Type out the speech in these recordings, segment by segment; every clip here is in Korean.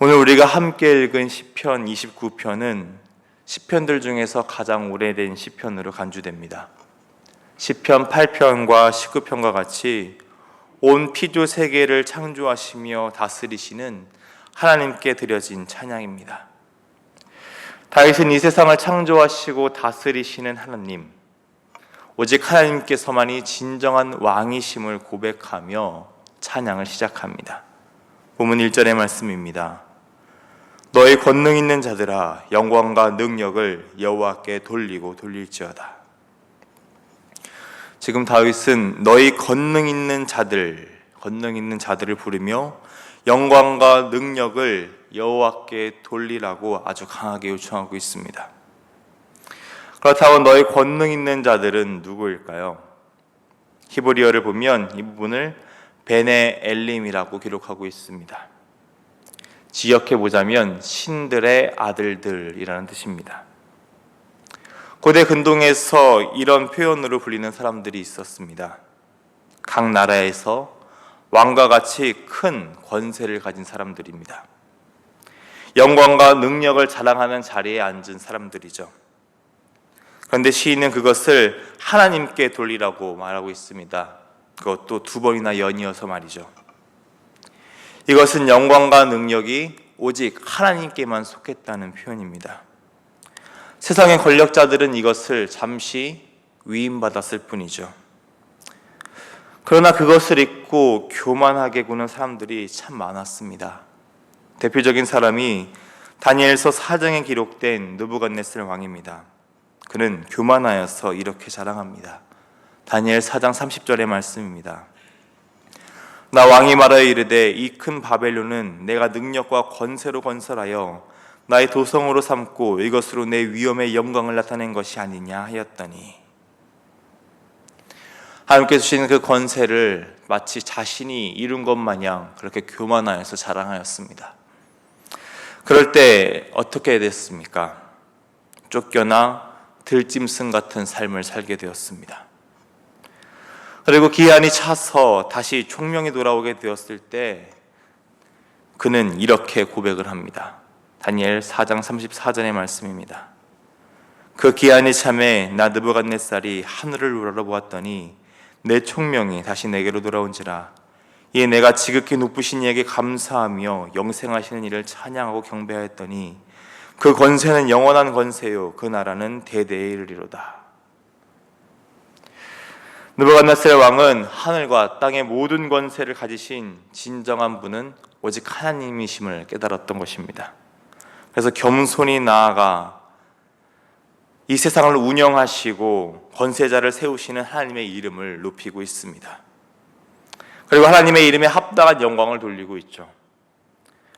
오늘 우리가 함께 읽은 시편 29편은 시편들 중에서 가장 오래된 시편으로 간주됩니다. 시편 8편과 19편과 같이 온 피조 세계를 창조하시며 다스리시는 하나님께 드려진 찬양입니다. 다윗은 이 세상을 창조하시고 다스리시는 하나님, 오직 하나님께서만이 진정한 왕이심을 고백하며 찬양을 시작합니다. 본문 1절의 말씀입니다. 너희 권능 있는 자들아 영광과 능력을 여호와께 돌리고 돌릴지어다. 지금 다윗은 너희 권능 있는 자들을 부르며 영광과 능력을 여호와께 돌리라고 아주 강하게 요청하고 있습니다. 그렇다면 너희 권능 있는 자들은 누구일까요? 히브리어를 보면 이 부분을 베네 엘림이라고 기록하고 있습니다. 지역해 보자면 신들의 아들들이라는 뜻입니다. 고대 근동에서 이런 표현으로 불리는 사람들이 있었습니다. 각 나라에서 왕과 같이 큰 권세를 가진 사람들입니다. 영광과 능력을 자랑하는 자리에 앉은 사람들이죠. 그런데 시인은 그것을 하나님께 돌리라고 말하고 있습니다. 그것도 두 번이나 연이어서 말이죠. 이것은 영광과 능력이 오직 하나님께만 속했다는 표현입니다. 세상의 권력자들은 이것을 잠시 위임받았을 뿐이죠. 그러나 그것을 잊고 교만하게 구는 사람들이 참 많았습니다. 대표적인 사람이 다니엘서 4장에 기록된 느부갓네살 왕입니다. 그는 교만하여서 이렇게 자랑합니다. 다니엘 4장 30절의 말씀입니다. 나 왕이 말하여 이르되 이 큰 바벨론은 내가 능력과 권세로 건설하여 나의 도성으로 삼고 이것으로 내 위엄의 영광을 나타낸 것이 아니냐 하였더니, 하나님께서 주신 그 권세를 마치 자신이 이룬 것 마냥 그렇게 교만하여서 자랑하였습니다. 그럴 때 어떻게 됐습니까? 쫓겨나 들짐승 같은 삶을 살게 되었습니다. 그리고 기한이 차서 다시 총명이 돌아오게 되었을 때 그는 이렇게 고백을 합니다. 다니엘 4장 34절의 말씀입니다. 그 기한이 참에 나 느부갓네살이 하늘을 우러러보았더니 내 총명이 다시 내게로 돌아온지라. 이에 내가 지극히 높으신 이에게 감사하며 영생하시는 이를 찬양하고 경배하였더니 그 권세는 영원한 권세요 그 나라는 대대에 이르리로다. 느부갓네살 왕은 하늘과 땅의 모든 권세를 가지신 진정한 분은 오직 하나님이심을 깨달았던 것입니다. 그래서 겸손히 나아가 이 세상을 운영하시고 권세자를 세우시는 하나님의 이름을 높이고 있습니다. 그리고 하나님의 이름에 합당한 영광을 돌리고 있죠.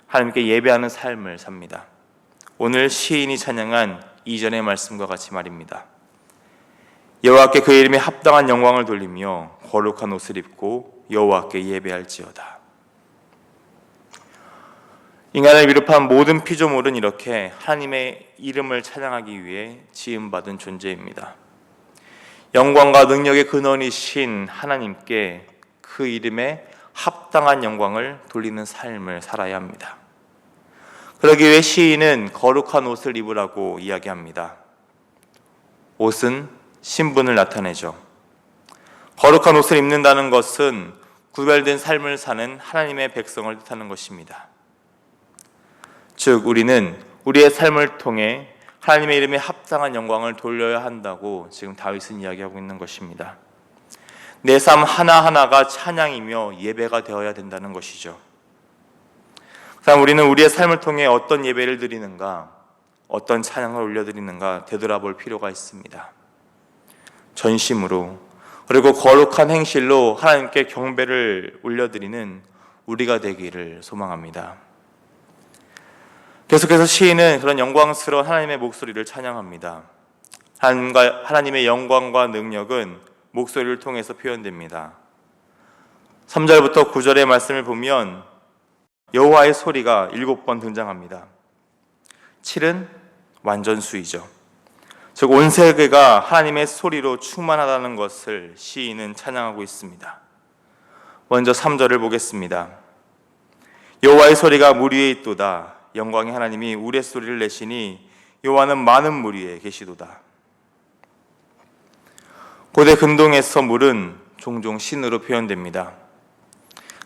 하나님께 예배하는 삶을 삽니다. 오늘 시인이 찬양한 이전의 말씀과 같이 말입니다. 여호와께 그 이름에 합당한 영광을 돌리며 거룩한 옷을 입고 여호와께 예배할지어다. 인간을 비롯한 모든 피조물은 이렇게 하나님의 이름을 찬양하기 위해 지음받은 존재입니다. 영광과 능력의 근원이신 하나님께 그 이름에 합당한 영광을 돌리는 삶을 살아야 합니다. 그러기 위해 시인은 거룩한 옷을 입으라고 이야기합니다. 옷은 신분을 나타내죠. 거룩한 옷을 입는다는 것은 구별된 삶을 사는 하나님의 백성을 뜻하는 것입니다. 즉 우리는 우리의 삶을 통해 하나님의 이름에 합당한 영광을 돌려야 한다고 지금 다윗은 이야기하고 있는 것입니다. 내 삶 하나하나가 찬양이며 예배가 되어야 된다는 것이죠. 그럼 우리는 우리의 삶을 통해 어떤 예배를 드리는가, 어떤 찬양을 올려드리는가 되돌아볼 필요가 있습니다. 전심으로 그리고 거룩한 행실로 하나님께 경배를 올려드리는 우리가 되기를 소망합니다. 계속해서 시인은 그런 영광스러운 하나님의 목소리를 찬양합니다. 하나님의 영광과 능력은 목소리를 통해서 표현됩니다. 3절부터 9절의 말씀을 보면 여호와의 소리가 7번 등장합니다. 7은 완전수이죠. 즉 온 세계가 하나님의 소리로 충만하다는 것을 시인은 찬양하고 있습니다. 먼저 3절을 보겠습니다. 여호와의 소리가 물 위에 있도다. 영광의 하나님이 우레소리를 내시니 여호와는 많은 물 위에 계시도다. 고대 근동에서 물은 종종 신으로 표현됩니다.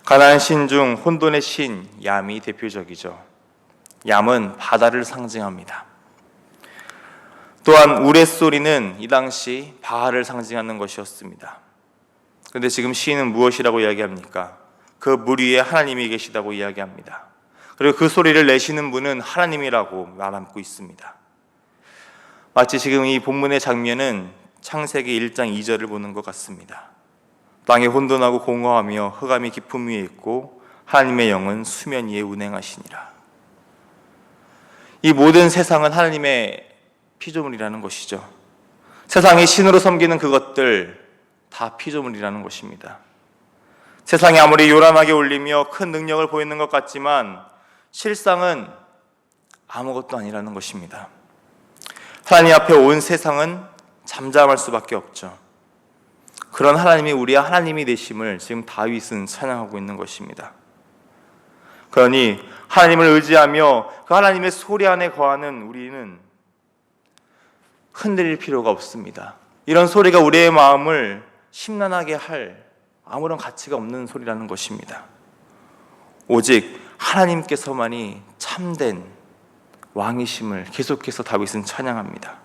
가나안 신 중 혼돈의 신 얌이 대표적이죠. 얌은 바다를 상징합니다. 또한 우레소리는 이 당시 바알을 상징하는 것이었습니다. 그런데 지금 시인은 무엇이라고 이야기합니까? 그 물 위에 하나님이 계시다고 이야기합니다. 그리고 그 소리를 내시는 분은 하나님이라고 말하고 있습니다. 마치 지금 이 본문의 장면은 창세기 1장 2절을 보는 것 같습니다. 땅이 혼돈하고 공허하며 흑암이 깊음 위에 있고 하나님의 영은 수면 위에 운행하시니라. 이 모든 세상은 하나님의 피조물이라는 것이죠. 세상이 신으로 섬기는 그것들 다 피조물이라는 것입니다. 세상이 아무리 요란하게 울리며 큰 능력을 보이는 것 같지만 실상은 아무것도 아니라는 것입니다. 하나님 앞에 온 세상은 잠잠할 수밖에 없죠. 그런 하나님이 우리의 하나님이 되심을 지금 다윗은 찬양하고 있는 것입니다. 그러니 하나님을 의지하며 그 하나님의 소리 안에 거하는 우리는 흔들릴 필요가 없습니다. 이런 소리가 우리의 마음을 심란하게 할 아무런 가치가 없는 소리라는 것입니다. 오직 하나님께서만이 참된 왕이심을 계속해서 다윗은 찬양합니다.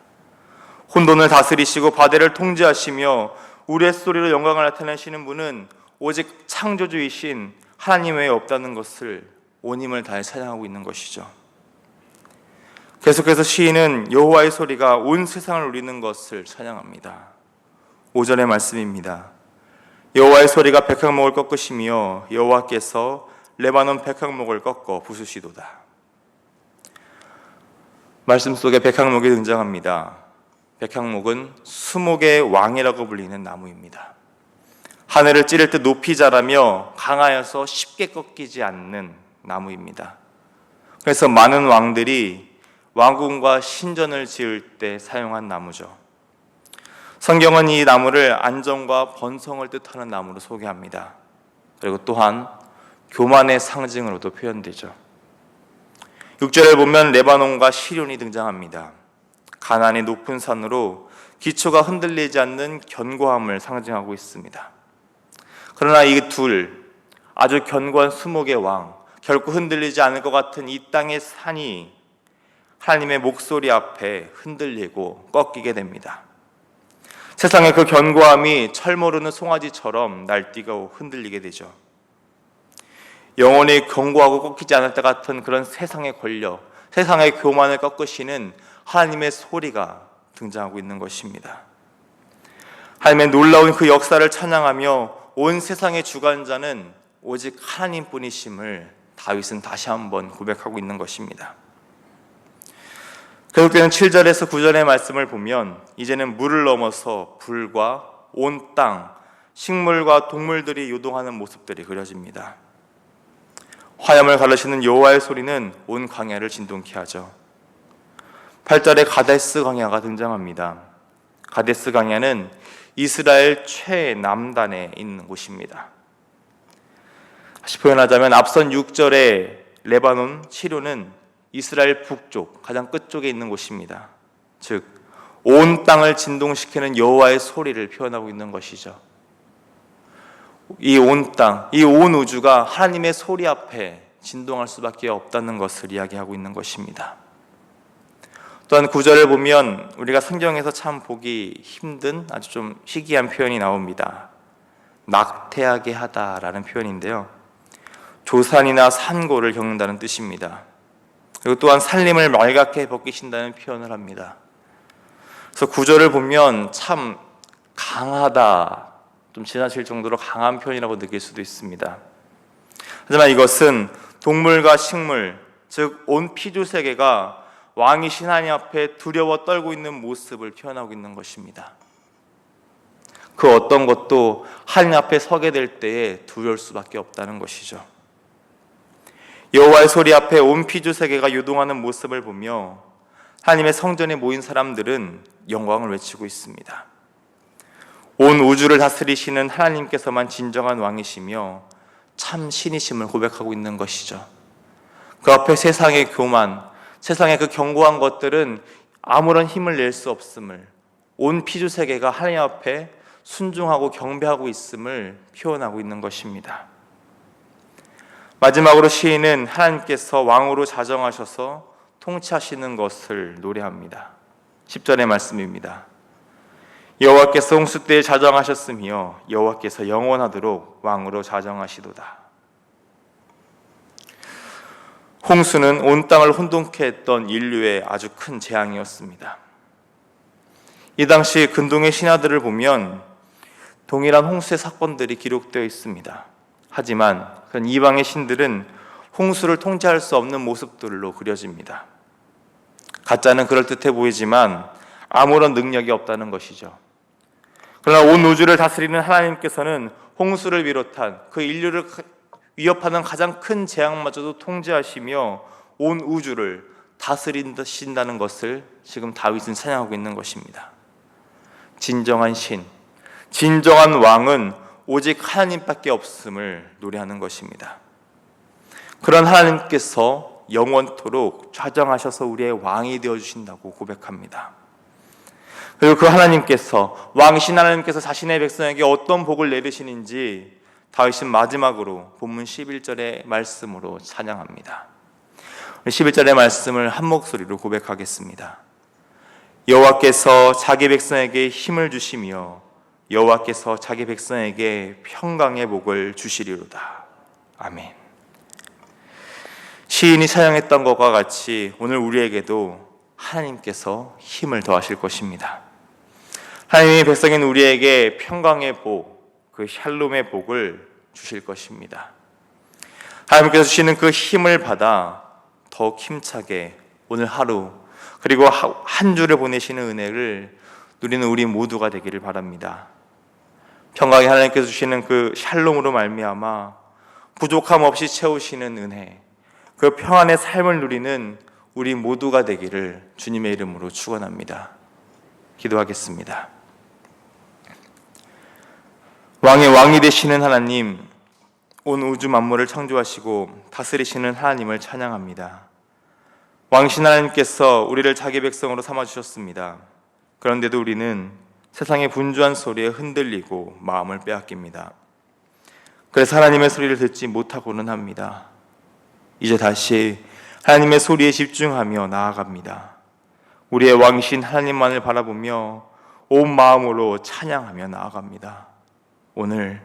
혼돈을 다스리시고 바다를 통제하시며 우리의 소리로 영광을 나타내시는 분은 오직 창조주이신 하나님 외에 없다는 것을 온 힘을 다해 찬양하고 있는 것이죠. 계속해서 시인은 여호와의 소리가 온 세상을 울리는 것을 찬양합니다. 5절의 말씀입니다. 여호와의 소리가 백향목을 꺾으시며 여호와께서 레바논 백향목을 꺾어 부수시도다. 말씀 속에 백향목이 등장합니다. 백향목은 수목의 왕이라고 불리는 나무입니다. 하늘을 찌를 듯 높이 자라며 강하여서 쉽게 꺾이지 않는 나무입니다. 그래서 많은 왕들이 왕궁과 신전을 지을 때 사용한 나무죠. 성경은 이 나무를 안정과 번성을 뜻하는 나무로 소개합니다. 그리고 또한 교만의 상징으로도 표현되죠. 6절을 보면 레바논과 시련이 등장합니다. 가나안의 높은 산으로 기초가 흔들리지 않는 견고함을 상징하고 있습니다. 그러나 이 둘 아주 견고한 수목의 왕, 결코 흔들리지 않을 것 같은 이 땅의 산이 하나님의 목소리 앞에 흔들리고 꺾이게 됩니다. 세상의 그 견고함이 철 모르는 송아지처럼 날뛰고 흔들리게 되죠. 영원히 견고하고 꺾이지 않을 것 같은 그런 세상의 권력, 세상의 교만을 꺾으시는 하나님의 소리가 등장하고 있는 것입니다. 하나님의 놀라운 그 역사를 찬양하며 온 세상의 주관자는 오직 하나님뿐이심을 다윗은 다시 한번 고백하고 있는 것입니다. 계속되는 7절에서 9절의 말씀을 보면 이제는 물을 넘어서 불과 온 땅, 식물과 동물들이 요동하는 모습들이 그려집니다. 화염을 가르시는 여호와의 소리는 온 광야를 진동케 하죠. 8절에 가데스 광야가 등장합니다. 가데스 광야는 이스라엘 최남단에 있는 곳입니다. 다시 표현하자면 앞선 6절의 레바논 시료는 이스라엘 북쪽 가장 끝쪽에 있는 곳입니다. 즉 온 땅을 진동시키는 여호와의 소리를 표현하고 있는 것이죠. 이 온 땅, 이 온 우주가 하나님의 소리 앞에 진동할 수밖에 없다는 것을 이야기하고 있는 것입니다. 또한 9절을 보면 우리가 성경에서 참 보기 힘든 아주 좀 희귀한 표현이 나옵니다. 낙태하게 하다라는 표현인데요. 조산이나 산고를 겪는다는 뜻입니다. 그리고 또한 살림을 말갛게 벗기신다는 표현을 합니다. 그래서 9절을 보면 참 강하다, 좀 지나칠 정도로 강한 표현이라고 느낄 수도 있습니다. 하지만 이것은 동물과 식물, 즉 온 피조 세계가 왕이신 하나님 앞에 두려워 떨고 있는 모습을 표현하고 있는 것입니다. 그 어떤 것도 하나님 앞에 서게 될 때에 두려울 수밖에 없다는 것이죠. 여호와의 소리 앞에 온 피조 세계가 요동하는 모습을 보며 하나님의 성전에 모인 사람들은 영광을 외치고 있습니다. 온 우주를 다스리시는 하나님께서만 진정한 왕이시며 참 신이심을 고백하고 있는 것이죠. 그 앞에 세상의 교만, 세상의 그 견고한 것들은 아무런 힘을 낼 수 없음을, 온 피조 세계가 하나님 앞에 순종하고 경배하고 있음을 표현하고 있는 것입니다. 마지막으로 시인은 하나님께서 왕으로 자정하셔서 통치하시는 것을 노래합니다. 10절의 말씀입니다. 여호와께서 홍수 때에 자정하셨으며 여호와께서 영원하도록 왕으로 자정하시도다. 홍수는 온 땅을 혼돈케 했던 인류의 아주 큰 재앙이었습니다. 이 당시 근동의 신화들을 보면 동일한 홍수의 사건들이 기록되어 있습니다. 하지만 그런 이방의 신들은 홍수를 통제할 수 없는 모습들로 그려집니다. 가짜는 그럴듯해 보이지만 아무런 능력이 없다는 것이죠. 그러나 온 우주를 다스리는 하나님께서는 홍수를 비롯한 그 인류를 위협하는 가장 큰 재앙마저도 통제하시며 온 우주를 다스린다는 것을 지금 다윗은 찬양하고 있는 것입니다. 진정한 신, 진정한 왕은 오직 하나님밖에 없음을 노래하는 것입니다. 그런 하나님께서 영원토록 좌정하셔서 우리의 왕이 되어주신다고 고백합니다. 그리고 그 하나님께서, 왕이신 하나님께서 자신의 백성에게 어떤 복을 내리시는지 다윗은 마지막으로 본문 11절의 말씀으로 찬양합니다. 11절의 말씀을 한 목소리로 고백하겠습니다. 여호와께서 자기 백성에게 힘을 주시며 여호와께서 자기 백성에게 평강의 복을 주시리로다. 아멘. 시인이 찬양했던 것과 같이 오늘 우리에게도 하나님께서 힘을 더하실 것입니다. 하나님의 백성인 우리에게 평강의 복, 그 샬롬의 복을 주실 것입니다. 하나님께서 주시는 그 힘을 받아 더욱 힘차게 오늘 하루 그리고 한 주를 보내시는 은혜를 누리는 우리 모두가 되기를 바랍니다. 평강의 하나님께서 주시는 그 샬롬으로 말미암아 부족함 없이 채우시는 은혜, 그 평안의 삶을 누리는 우리 모두가 되기를 주님의 이름으로 축원합니다. 기도하겠습니다. 왕의 왕이 되시는 하나님, 온 우주 만물을 창조하시고 다스리시는 하나님을 찬양합니다. 왕신 하나님께서 우리를 자기 백성으로 삼아주셨습니다. 그런데도 우리는 세상의 분주한 소리에 흔들리고 마음을 빼앗깁니다. 그래서 하나님의 소리를 듣지 못하고는 합니다. 이제 다시 하나님의 소리에 집중하며 나아갑니다. 우리의 왕신 하나님만을 바라보며 온 마음으로 찬양하며 나아갑니다. 오늘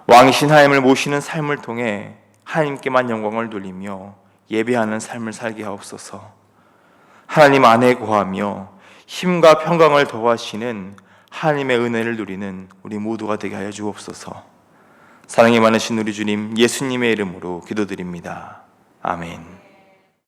왕이신 하나님을 모시는 삶을 통해 하나님께만 영광을 돌리며 예배하는 삶을 살게 하옵소서. 하나님 안에 거하며 힘과 평강을 더하시는 하나님의 은혜를 누리는 우리 모두가 되게 하여 주옵소서. 사랑이 많으신 우리 주님 예수님의 이름으로 기도드립니다. 아멘.